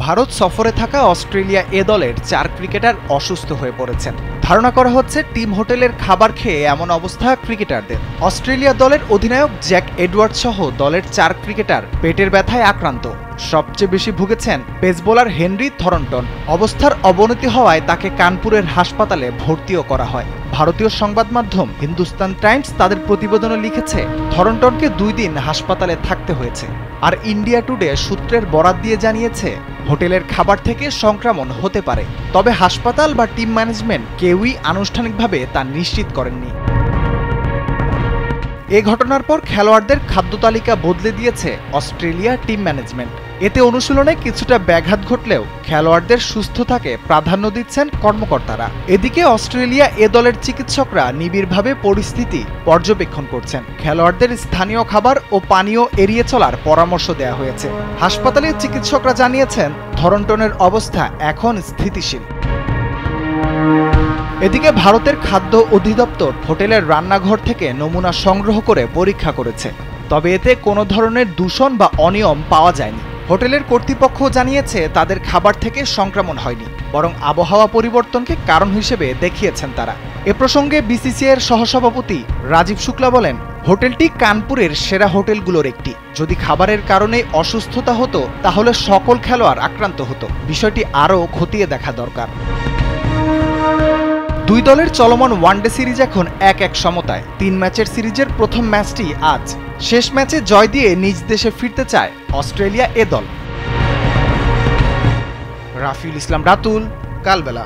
ভারত সফরে থাকা অস্ট্রেলিয়া এ দলের ৪ ক্রিকেটার অসুস্থ হয়ে পড়েছেন। ধারণা করা হচ্ছে টিম হোটেলের খাবার খেয়ে এমন অবস্থা ক্রিকেটারদের। অস্ট্রেলিয়া দলের অধিনায়ক জ্যাক এডওয়ার্ড সহ দলের ৪ ক্রিকেটার পেটের ব্যথায় আক্রান্ত। সবচেয়ে বেশি ভুগেছেন পেস বোলার হেনরি থরন্টন। অবস্থার অবনতি হওয়ায় তাকে কানপুরের হাসপাতালে ভর্তিও করা হয়। ভারতীয় সংবাদ মাধ্যম হিন্দুস্তান টাইমস তাদের প্রতিবেদনে লিখেছে, থরন্টনকে ২ দিন হাসপাতালে থাকতে হয়েছে। আর ইন্ডিয়া টুডে সূত্রের বরাত দিয়ে জানিয়েছে, হোটেলের খাবার থেকে সংক্রমণ হতে পারে, তবে হাসপাতাল বা টিম ম্যানেজমেন্ট কেউই আনুষ্ঠানিকভাবে তা নিশ্চিত করেননি। এ ঘটনার পর খেলোয়াড়দের খাদ্য তালিকা বদলে দিয়েছে অস্ট্রেলিয়া টিম ম্যানেজমেন্ট। এতে অনুশীলনে কিছুটা ব্যাঘাত ঘটলেও খেলোয়াড়দের সুস্থতাকে প্রাধান্য দিচ্ছেন কর্মকর্তারা। এদিকে অস্ট্রেলিয়া এ দলের চিকিৎসকরা নিবিড়ভাবে পরিস্থিতি পর্যবেক্ষণ করছেন। খেলোয়াড়দের স্থানীয় খাবার ও পানীয় এড়িয়ে চলার পরামর্শ দেওয়া হয়েছে। হাসপাতালের চিকিৎসকরা জানিয়েছেন, থরন্টনের অবস্থা এখন স্থিতিশীল। এদিকে ভারতের খাদ্য অধিদপ্তর হোটেলের রান্নাঘর থেকে নমুনা সংগ্রহ করে পরীক্ষা করেছে, তবে এতে কোনো ধরনের দূষণ বা অনিয়ম পাওয়া যায়নি। হোটেলের কর্তৃপক্ষ জানিয়েছে, তাদের খাবার থেকে সংক্রমণ হয়নি, বরং আবহাওয়া পরিবর্তনকে কারণ হিসেবে দেখিয়েছেন তারা। এ প্রসঙ্গে বিসিসিআইয়ের সহসভাপতি রাজীব শুক্লা বলেন, হোটেলটি কানপুরের সেরা হোটেলগুলোর একটি। যদি খাবারের কারণে অসুস্থতা হতো তাহলে সকল খেলোয়াড় আক্রান্ত হতো। বিষয়টি আরও খতিয়ে দেখা দরকার। ২ দলের চলমান ওয়ানডে সিরিজ এখন ১-১ সমতায়। ৩ ম্যাচের সিরিজের প্রথম ম্যাচটি আজ। শেষ ম্যাচে জয় দিয়ে নিজ দেশে ফিরতে চায় অস্ট্রেলিয়া এ দল। রাফিউল ইসলাম রাতুল, কালবেলা।